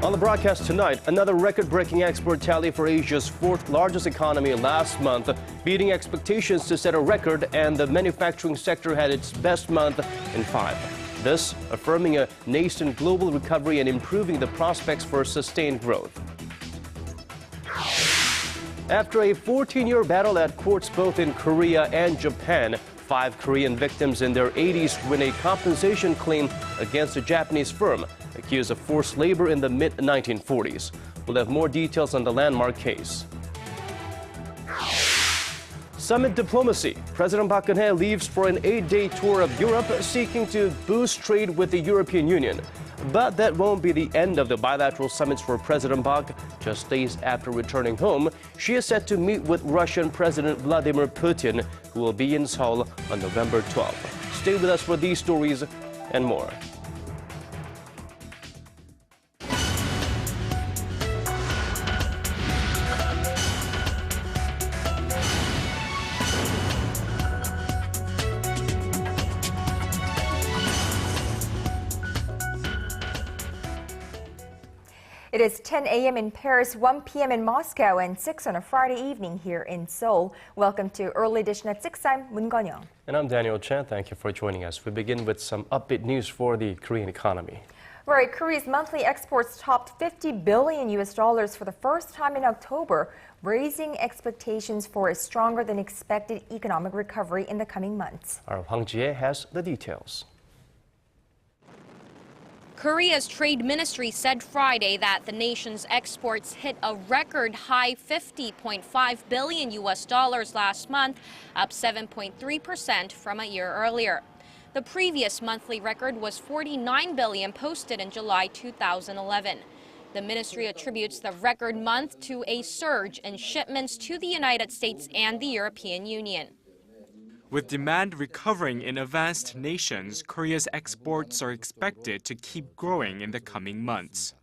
On the broadcast tonight, another record-breaking export tally for Asia's fourth largest economy last month, beating expectations to set a record, and the manufacturing sector had its best month in 5. This affirming a nascent global recovery and improving the prospects for sustained growth. After a 14-year battle at courts both in Korea and Japan, 5 Korean victims in their 80s win a compensation claim against a Japanese firm accused of forced labor in the mid-1940s. We'll have more details on the landmark case. Summit diplomacy. President Park Geunhye leaves for an 8-day tour of Europe, seeking to boost trade with the European Union. But that won't be the end of the bilateral summits for President Park. Just days after returning home, she is set to meet with Russian President Vladimir Putin, who will be in Seoul on November 12th. Stay with us for these stories and more. It is 10 a.m. in Paris, 1 p.m. in Moscow, and 6 on a Friday evening here in Seoul. Welcome to Early Edition at 6. I'm Moon Geunhye. And I'm Daniel Chan. Thank you for joining us. We begin with some upbeat news for the Korean economy. Right, Korea's monthly exports topped $50 billion for the first time in October, raising expectations for a stronger than expected economic recovery in the coming months. Our Hwang Ji-hye has the details. Korea's trade ministry said Friday that the nation's exports hit a record high $50.5 billion last month, up 7.3% from a year earlier. The previous monthly record was $49 billion posted in July 2011. The ministry attributes the record month to a surge in shipments to the United States and the European Union. With demand recovering in advanced nations, Korea's exports are expected to keep growing in the coming months.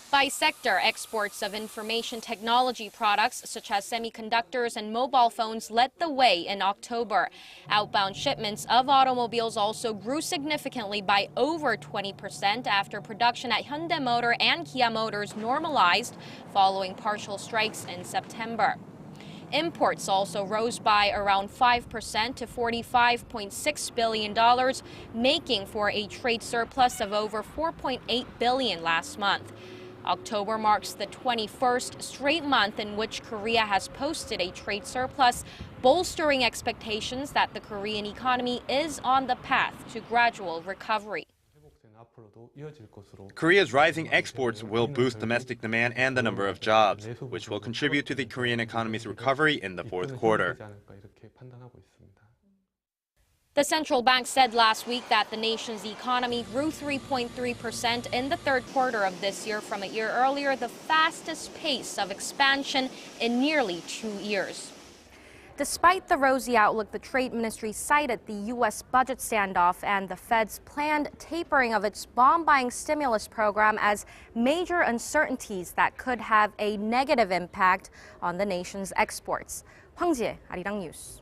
By sector, exports of information technology products such as semiconductors and mobile phones led the way in October. Outbound shipments of automobiles also grew significantly by over 20% after production at Hyundai Motor and Kia Motors normalized following partial strikes in September. Imports also rose by around 5% to $45.6 billion, making for a trade surplus of over $4.8 billion last month. October marks the 21st straight month in which Korea has posted a trade surplus, bolstering expectations that the Korean economy is on the path to gradual recovery. Korea's rising exports will boost domestic demand and the number of jobs, which will contribute to the Korean economy's recovery in the fourth quarter. The central bank said last week that the nation's economy grew 3.3% in the third quarter of this year from a year earlier, the fastest pace of expansion in nearly 2 years. Despite the rosy outlook, the Trade Ministry cited the U.S. budget standoff and the Fed's planned tapering of its bond-buying stimulus program as major uncertainties that could have a negative impact on the nation's exports. Hwang Ji-hye, Arirang News.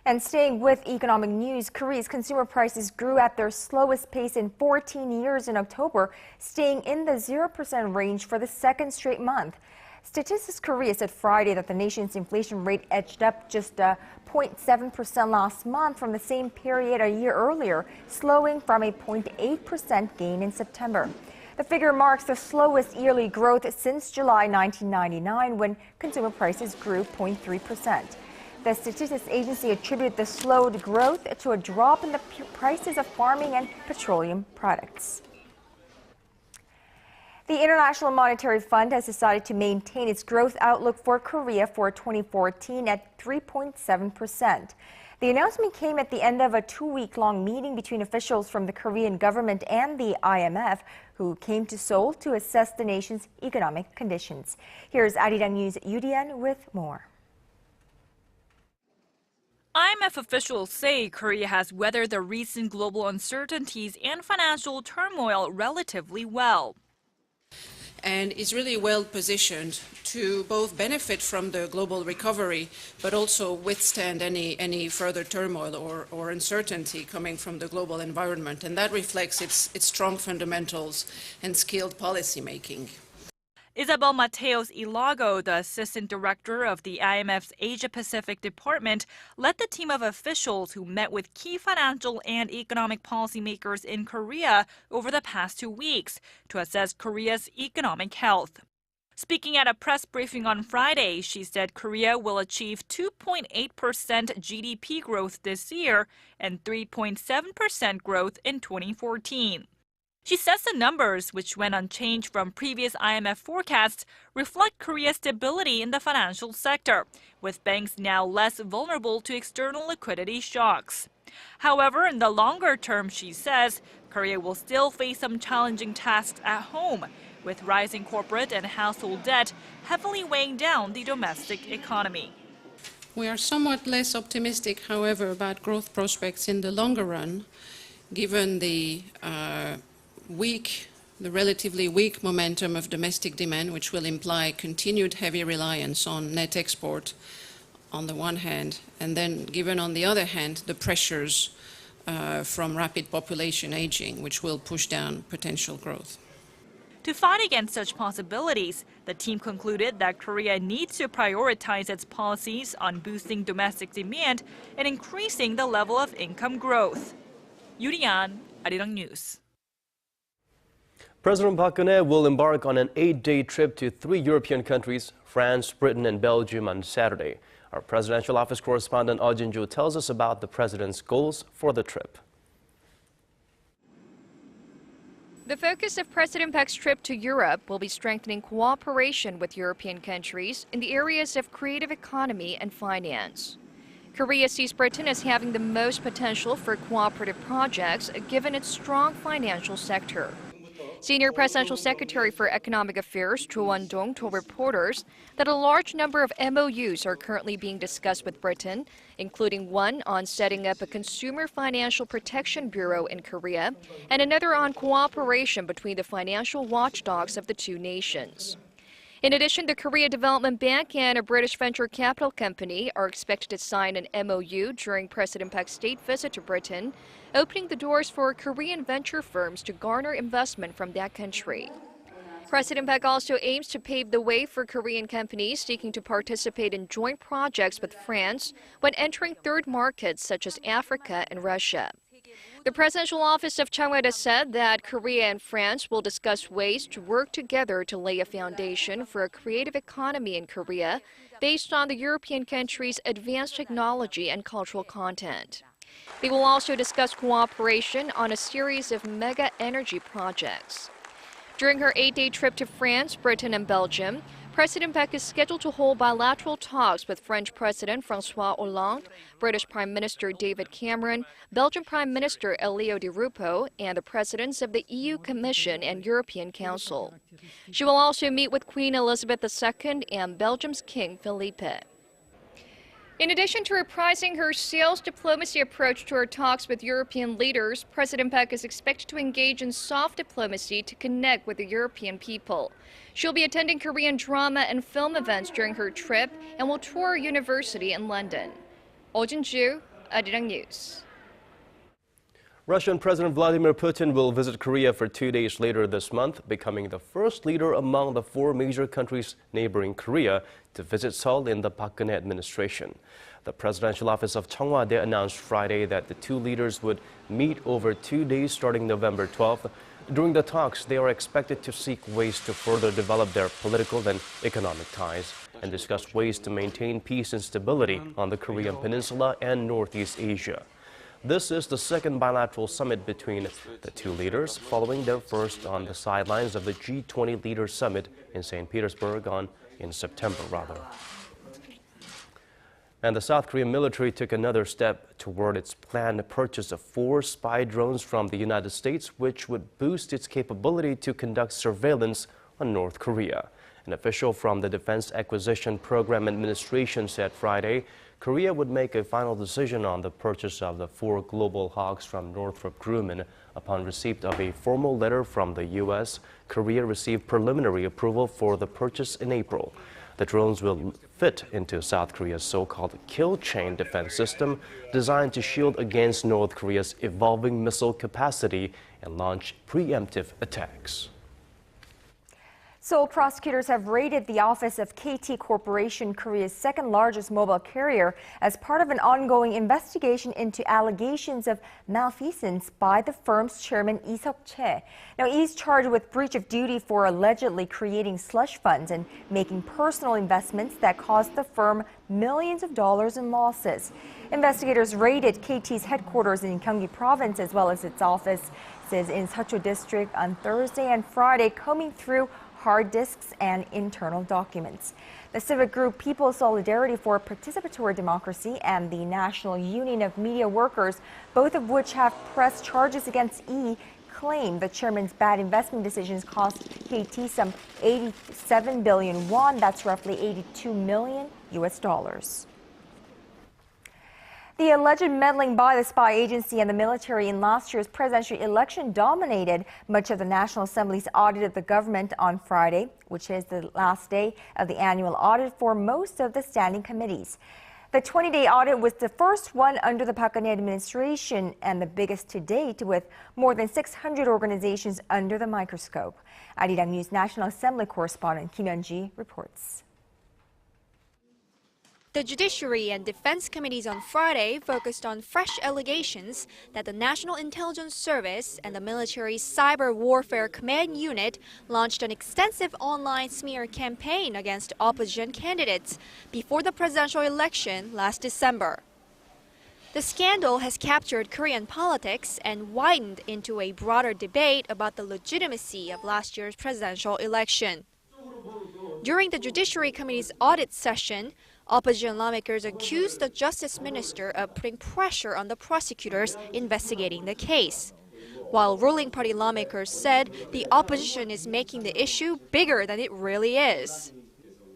And staying with economic news, Korea's consumer prices grew at their slowest pace in 14 years in October, staying in the 0% range for the second straight month. Statistics Korea said Friday that the nation's inflation rate edged up just 0.7% last month from the same period a year earlier, slowing from a 0.8% gain in September. The figure marks the slowest yearly growth since July 1999, when consumer prices grew 0.3%. The statistics agency attributed the slowed growth to a drop in the prices of farming and petroleum products. The International Monetary Fund has decided to maintain its growth outlook for Korea for 2014 at 3.7%. The announcement came at the end of a 2-week-long meeting between officials from the Korean government and the IMF, who came to Seoul to assess the nation's economic conditions. Here's Arirang News' Yoo with more. IMF officials say Korea has weathered the recent global uncertainties and financial turmoil relatively well. and is really well positioned to both benefit from the global recovery, but also withstand any further turmoil or uncertainty coming from the global environment. And that reflects its strong fundamentals and skilled policy making. Isabel Mateos Ilago, the assistant director of the IMF's Asia-Pacific Department, led the team of officials who met with key financial and economic policymakers in Korea over the past 2 weeks to assess Korea's economic health. Speaking at a press briefing on Friday, she said Korea will achieve 2.8% GDP growth this year and 3.7% growth in 2014. She says the numbers, which went unchanged from previous IMF forecasts, reflect Korea's stability in the financial sector, with banks now less vulnerable to external liquidity shocks. However, in the longer term, she says, Korea will still face some challenging tasks at home, with rising corporate and household debt heavily weighing down the domestic economy. We are somewhat less optimistic, however, about growth prospects in the longer run, given the relatively weak momentum of domestic demand, which will imply continued heavy reliance on net export on the one hand, and then given on the other hand the pressures from rapid population aging, which will push down potential growth. To fight against such possibilities, the team concluded that Korea needs to prioritize its policies on boosting domestic demand and increasing the level of income growth. Yuri-an, Arirang News. President Park Geunhye will embark on an 8-day trip to 3 European countries, France, Britain, and Belgium on Saturday. Our presidential office correspondent Oh Jin-joo tells us about the president's goals for the trip. The focus of President Park's trip to Europe will be strengthening cooperation with European countries in the areas of creative economy and finance. Korea sees Britain as having the most potential for cooperative projects given its strong financial sector. Senior Presidential Secretary for Economic Affairs Cho Won-dong told reporters that a large number of MOUs are currently being discussed with Britain, including one on setting up a Consumer Financial Protection Bureau in Korea and another on cooperation between the financial watchdogs of the two nations. In addition, the Korea Development Bank and a British venture capital company are expected to sign an MOU during President Park's state visit to Britain, opening the doors for Korean venture firms to garner investment from that country. President Park also aims to pave the way for Korean companies seeking to participate in joint projects with France when entering third markets such as Africa and Russia. The presidential office of Cheongwon said that Korea and France will discuss ways to work together to lay a foundation for a creative economy in Korea based on the European country's advanced technology and cultural content. They will also discuss cooperation on a series of mega energy projects. During her 8-day trip to France, Britain, and Belgium, President Park is scheduled to hold bilateral talks with French President François Hollande, British Prime Minister David Cameron, Belgian Prime Minister Elio Di Rupo, and the presidents of the EU Commission and European Council. She will also meet with Queen Elizabeth II and Belgium's King Felipe. In addition to reprising her sales diplomacy approach to her talks with European leaders, President Park is expected to engage in soft diplomacy to connect with the European people. She'll be attending Korean drama and film events during her trip and will tour a university in London. Oh Jin-joo, Arirang News. Russian President Vladimir Putin will visit Korea for 2 days later this month, becoming the first leader among the 4 major countries neighboring Korea to visit Seoul in the Park Geunhye administration. The presidential office of Cheongwon announced Friday that the 2 leaders would meet over 2 days starting November 12th. During the talks, they are expected to seek ways to further develop their political and economic ties and discuss ways to maintain peace and stability on the Korean Peninsula and Northeast Asia. This is the second bilateral summit between the 2 leaders, following their first on the sidelines of the G20 Leaders Summit in St. Petersburg in September. And the South Korean military took another step toward its planned purchase of 4 spy drones from the United States, which would boost its capability to conduct surveillance on North Korea. An official from the Defense Acquisition Program Administration said Friday Korea would make a final decision on the purchase of the 4 Global Hawks from Northrop Grumman Upon receipt of a formal letter from the U.S., Korea received preliminary approval for the purchase in April. The drones will fit into South Korea's so-called kill chain defense system, designed to shield against North Korea's evolving missile capacity and launch preemptive attacks. Seoul prosecutors have raided the office of KT Corporation, Korea's second largest mobile carrier, as part of an ongoing investigation into allegations of malfeasance by the firm's chairman Lee Seok-chae. Now, he's charged with breach of duty for allegedly creating slush funds and making personal investments that cost the firm millions of dollars in losses. Investigators raided KT's headquarters in Geunhye province as well as its offices in Seocho district on Thursday and Friday, combing through hard disks and internal documents. The civic group People's Solidarity for Participatory Democracy and the National Union of Media Workers, both of which have pressed charges against Lee, claim the chairman's bad investment decisions cost KT some 87 billion won, that's roughly 82 million US dollars. The alleged meddling by the spy agency and the military in last year's presidential election dominated much of the National Assembly's audit of the government on Friday, which is the last day of the annual audit for most of the standing committees. The 20-day audit was the first one under the Park Geun-hye administration and the biggest to date, with more than 600 organizations under the microscope. Arirang News National Assembly correspondent Kim Hyun-ji reports. The Judiciary and Defense Committees on Friday focused on fresh allegations that the National Intelligence Service and the military's Cyber Warfare Command Unit launched an extensive online smear campaign against opposition candidates before the presidential election last December. The scandal has captured Korean politics and widened into a broader debate about the legitimacy of last year's presidential election. During the Judiciary Committee's audit session, opposition lawmakers accused the Justice Minister of putting pressure on the prosecutors investigating the case, while ruling party lawmakers said the opposition is making the issue bigger than it really is.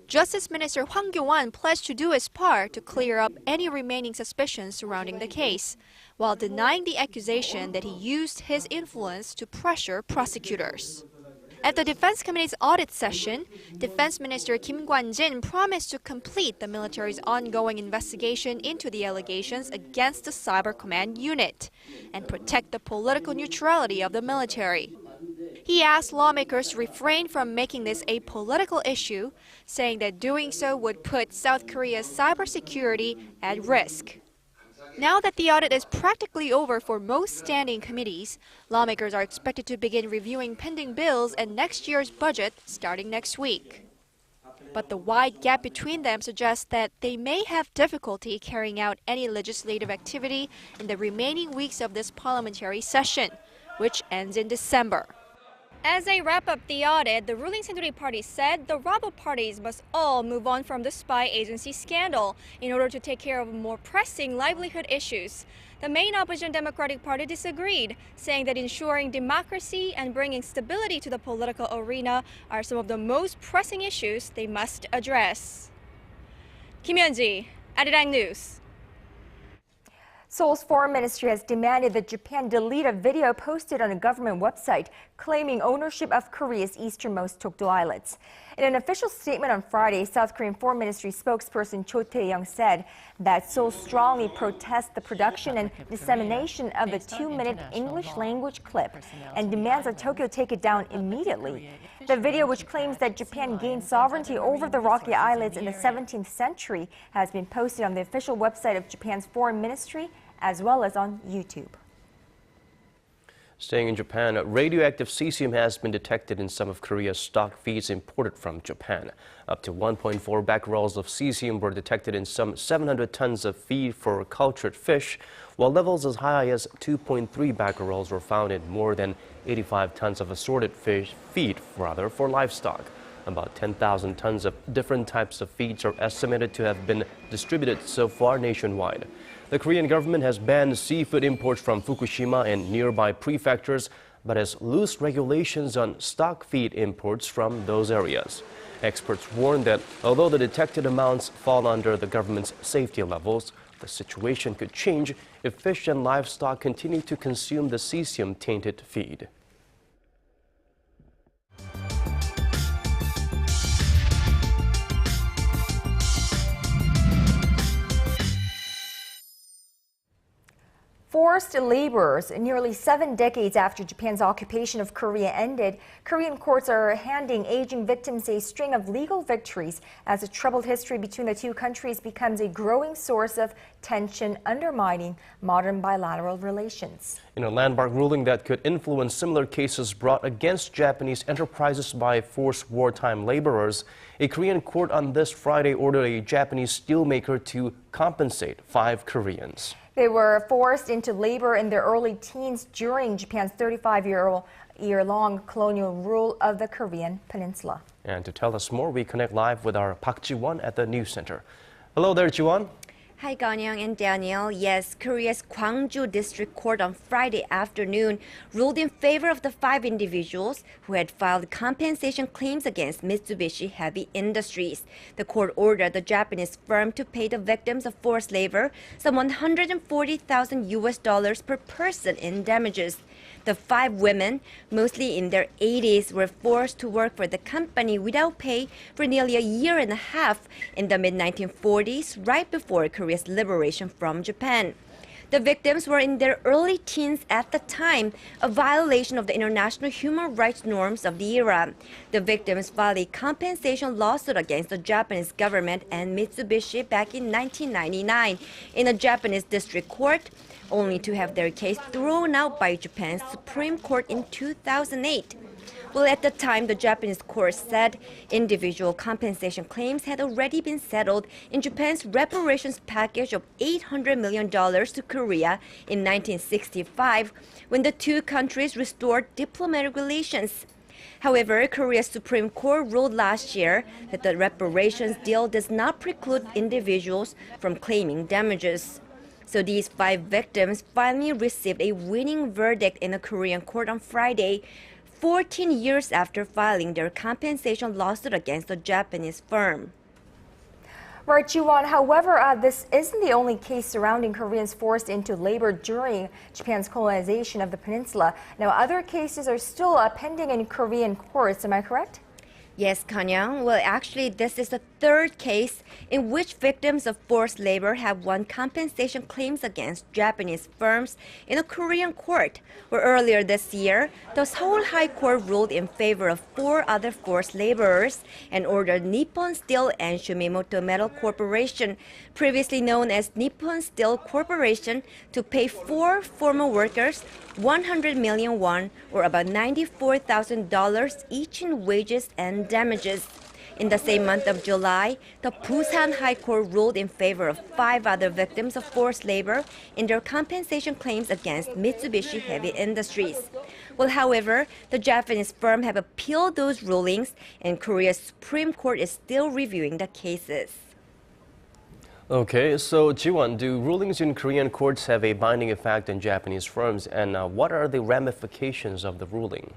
Justice Minister Hwang pledged to do his part to clear up any remaining suspicions surrounding the case, while denying the accusation that he used his influence to pressure prosecutors. At the Defense Committee's audit session, Defense Minister Kim Kwan-jin promised to complete the military's ongoing investigation into the allegations against the Cyber Command Unit and protect the political neutrality of the military. He asked lawmakers to refrain from making this a political issue, saying that doing so would put South Korea's cybersecurity at risk. Now that the audit is practically over for most standing committees, lawmakers are expected to begin reviewing pending bills and next year's budget starting next week. But the wide gap between them suggests that they may have difficulty carrying out any legislative activity in the remaining weeks of this parliamentary session, which ends in December. As they wrap up the audit, the ruling Saenuri Party said the rival parties must all move on from the spy agency scandal in order to take care of more pressing livelihood issues. The main opposition Democratic Party disagreed, saying that ensuring democracy and bringing stability to the political arena are some of the most pressing issues they must address. Kim Hyun-ji, Arirang News. Seoul's foreign ministry has demanded that Japan delete a video posted on a government website claiming ownership of Korea's easternmost Dokdo Islets. In an official statement on Friday, South Korean Foreign Ministry spokesperson Cho Tae-young said that Seoul strongly protests the production and dissemination of the 2-minute English language clip and demands that Tokyo take it down immediately. The video, which claims that Japan gained sovereignty over the rocky islets in the 17th century, has been posted on the official website of Japan's foreign ministry as well as on YouTube. Staying in Japan, radioactive cesium has been detected in some of Korea's stock feeds imported from Japan. Up to 1.4 becquerels of cesium were detected in some 700 tons of feed for cultured fish, while levels as high as 2.3 becquerels were found in more than 85 tons of assorted feed for livestock. About 10,000 tons of different types of feeds are estimated to have been distributed so far nationwide. The Korean government has banned seafood imports from Fukushima and nearby prefectures, but has loose regulations on stock feed imports from those areas. Experts warn that although the detected amounts fall under the government's safety levels, The situation could change if fish and livestock continue to consume the cesium-tainted feed. Forced laborers. Nearly 7 decades after Japan's occupation of Korea ended, Korean courts are handing aging victims a string of legal victories as the troubled history between the two countries becomes a growing source of tension, undermining modern bilateral relations. In a landmark ruling that could influence similar cases brought against Japanese enterprises by forced wartime laborers, a Korean court on this Friday ordered a Japanese steelmaker to compensate 5 Koreans. They were forced into labor in their early teens during Japan's 35-year-long colonial rule of the Korean peninsula. And to tell us more, we connect live with our Park Ji-won at the news center. Hello there, Ji-won. Hi, Geunhye and Daniel. Yes, Korea's Gwangju District Court on Friday afternoon ruled in favor of the 5 individuals who had filed compensation claims against Mitsubishi Heavy Industries. The court ordered the Japanese firm to pay the victims of forced labor some $140,000 per person in damages. The 5 women, mostly in their 80s, were forced to work for the company without pay for nearly a year and a half in the mid-1940s, right before Korea's liberation from Japan. The victims were in their early teens at the time, a violation of the international human rights norms of the era. The victims filed a compensation lawsuit against the Japanese government and Mitsubishi back in 1999 in a Japanese district court, only to have their case thrown out by Japan's Supreme Court in 2008. Well, at the time, the Japanese court said individual compensation claims had already been settled in Japan's reparations package of $800 million to Korea in 1965, when the two countries restored diplomatic relations. However, Korea's Supreme Court ruled last year that the reparations deal does not preclude individuals from claiming damages. So these 5 victims finally received a winning verdict in a Korean court on Friday, 14 years after filing their compensation lawsuit against the Japanese firm. Right, Ji-won. However, this isn't the only case surrounding Koreans forced into labor during Japan's colonization of the peninsula. Now, other cases are still pending in Korean courts. Am I correct? Yes, Geunhye. Well, actually, this is the 3rd case in which victims of forced labor have won compensation claims against Japanese firms in a Korean court, where earlier this year, the Seoul High Court ruled in favor of 4 other forced laborers and ordered Nippon Steel and Shumimoto Metal Corporation, previously known as Nippon Steel Corporation, to pay 4 former workers 100 million won, or about $94,000 each in wages and damages. In the same month of July, the Busan High Court ruled in favor of 5 other victims of forced labor in their compensation claims against Mitsubishi Heavy Industries. Well, however, the Japanese firm have appealed those rulings, and Korea's Supreme Court is still reviewing the cases. Okay, so Ji-won, do rulings in Korean courts have a binding effect on Japanese firms, and what are the ramifications of the ruling?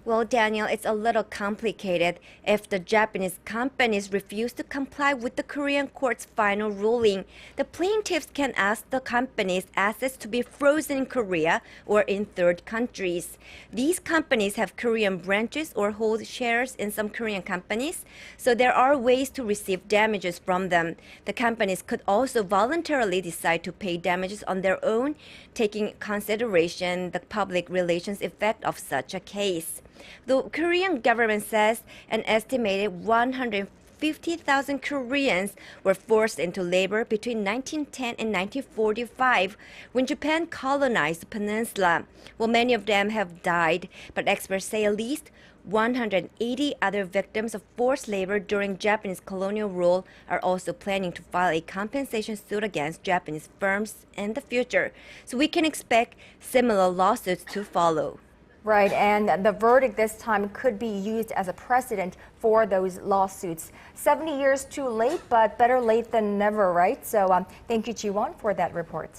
Well, Daniel, it's a little complicated. If the Japanese companies refuse to comply with the Korean court's final ruling, the plaintiffs can ask the companies' assets to be frozen in Korea or in 3rd countries. These companies have Korean branches or hold shares in some Korean companies, so there are ways to receive damages from them. The companies could also voluntarily decide to pay damages on their own, taking consideration the public relations effect of such a case. The Korean government says an estimated 150,000 Koreans were forced into labor between 1910 and 1945 when Japan colonized the peninsula. Well, many of them have died, but experts say at least 180 other victims of forced labor during Japanese colonial rule are also planning to file a compensation suit against Japanese firms in the future. So we can expect similar lawsuits to follow. Right, and the verdict this time could be used as a precedent for those lawsuits. 70 years too late, but better late than never, right? So thank you, Ji-won, for that report.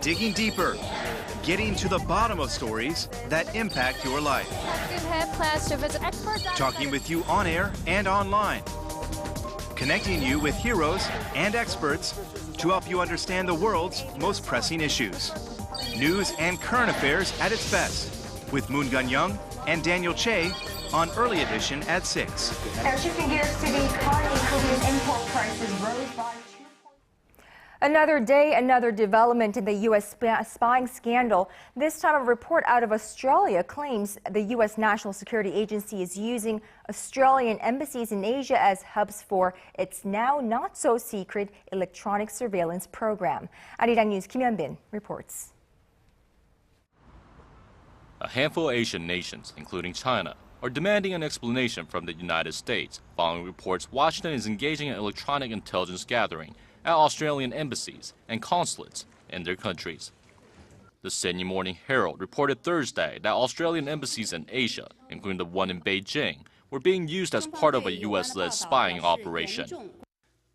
Digging deeper, getting to the bottom of stories that impact your life. Geunhye plans to visit expert. Talking with you on air and online. Connecting you with heroes and experts to help you understand the world's most pressing issues. News and current affairs at its best with Moon-gun Young and Daniel Che on Early Edition at 6. Now shifting gears to the economy, Korea's import prices rose by 2 points. Another day, another development in the U.S. spying scandal. This time, a report out of Australia claims the U.S. National Security Agency is using Australian embassies in Asia as hubs for its now not-so-secret electronic surveillance program. Arirang News' Kim Hyun-bin reports. A handful of Asian nations, including China, are demanding an explanation from the United States following reports Washington is engaging in electronic intelligence gathering at Australian embassies and consulates in their countries. The Sydney Morning Herald reported Thursday that Australian embassies in Asia, including the one in Beijing, were being used as part of a U.S.-led spying operation.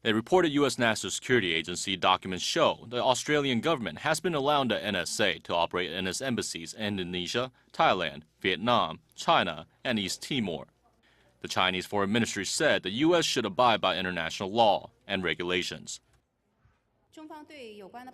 They reported U.S. National Security Agency documents show the Australian government has been allowing the NSA to operate in its embassies in Indonesia, Thailand, Vietnam, China, and East Timor. The Chinese Foreign Ministry said the U.S. should abide by international law and regulations.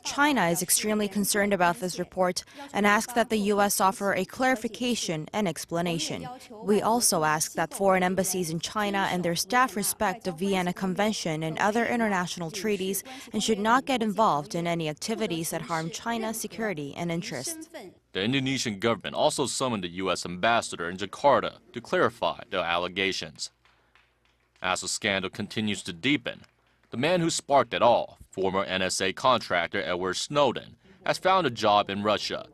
China is extremely concerned about this report and asks that the U.S. offer a clarification and explanation. We also ask that foreign embassies in China and their staff respect the Vienna Convention and other international treaties and should not get involved in any activities that harm China's security and interests. The Indonesian government also summoned the U.S. ambassador in Jakarta to clarify the allegations. As the scandal continues to deepen, the man who sparked it all, former NSA contractor Edward Snowden, has found a job in Russia.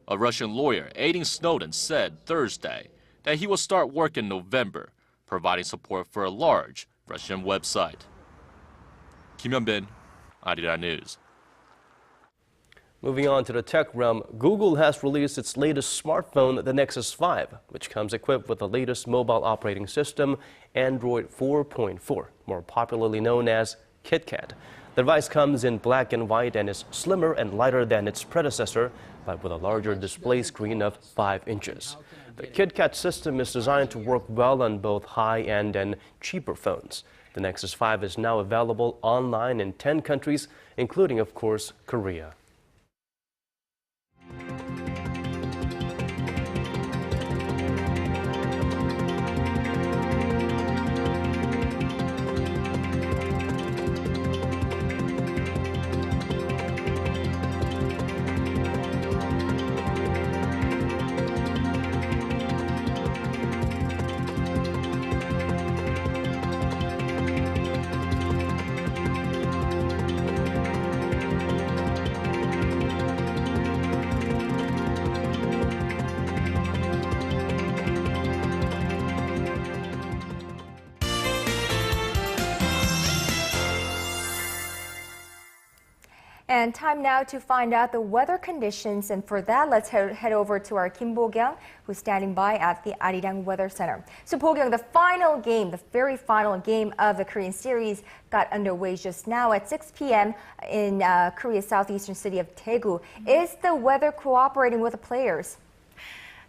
A Russian lawyer aiding Snowden said Thursday that he will start work in November, providing support for a large Russian website. Kim Hyun-bin, Arirang News. Moving on to the tech realm, Google has released its latest smartphone, the Nexus 5, which comes equipped with the latest mobile operating system, Android 4.4, more popularly known as KitKat. The device comes in black and white and is slimmer and lighter than its predecessor, but with a larger display screen of 5 inches. The KitKat system is designed to work well on both high-end and cheaper phones. The Nexus 5 is now available online in 10 countries, including, of course, Korea. And time now to find out the weather conditions. And for that, let's head over to our Kim Bo-kyung, who's standing by at the Arirang Weather Center. So Bo-kyung, the final game, the very final game of the Korean series got underway just now at 6 p.m. in Korea's southeastern city of Daegu. Is the weather cooperating with the players?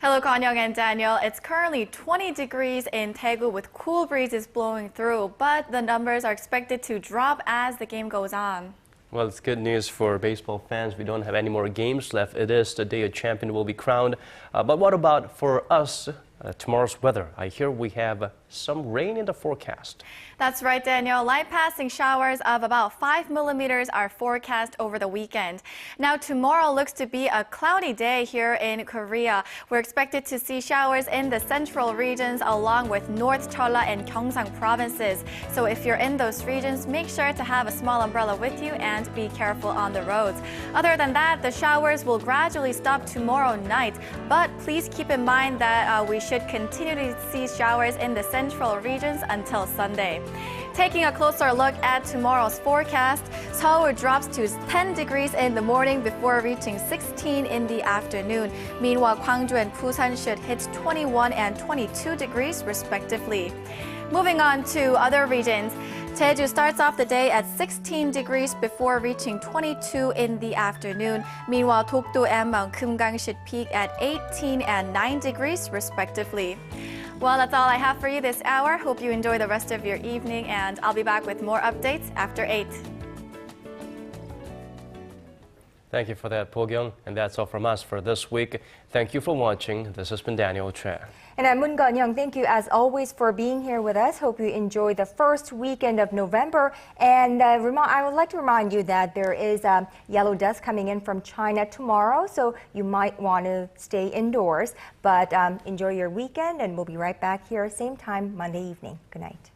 Hello, Geunhye and Daniel. It's currently 20 degrees in Daegu with cool breezes blowing through, but the numbers are expected to drop as the game goes on. Well, it's good news for baseball fans. We don't have any more games left. It is the day a champion will be crowned. But what about for us? Tomorrow's weather. I hear we have some rain in the forecast. That's right, Daniel. Light passing showers of about 5 millimeters are forecast over the weekend. Now, tomorrow looks to be a cloudy day here in Korea. We're expected to see showers in the central regions along with North Jeolla and Gyeongsang provinces. So if you're in those regions, make sure to have a small umbrella with you and be careful on the roads. Other than that, the showers will gradually stop tomorrow night. But please keep in mind that we should continue to see showers in the central regions until Sunday. Taking a closer look at tomorrow's forecast, Seoul drops to 10 degrees in the morning before reaching 16 in the afternoon. Meanwhile, Gwangju and Busan should hit 21 and 22 degrees respectively. Moving on to other regions. Jeju starts off the day at 16 degrees before reaching 22 in the afternoon. Meanwhile, Dokdo and Mount Kumgang should peak at 18 and 9 degrees respectively. Well, that's all I have for you this hour. Hope you enjoy the rest of your evening, and I'll be back with more updates after 8. Thank you for that, Po-kyung. And that's all from us for this week. Thank you for watching. This has been Daniel Chen. And I'm Moon Geunhye. Thank you as always for being here with us. Hope you enjoy the first weekend of November. And I would like to remind you that there is yellow dust coming in from China tomorrow, so you might want to stay indoors. But enjoy your weekend, and we'll be right back here same time Monday evening. Good night.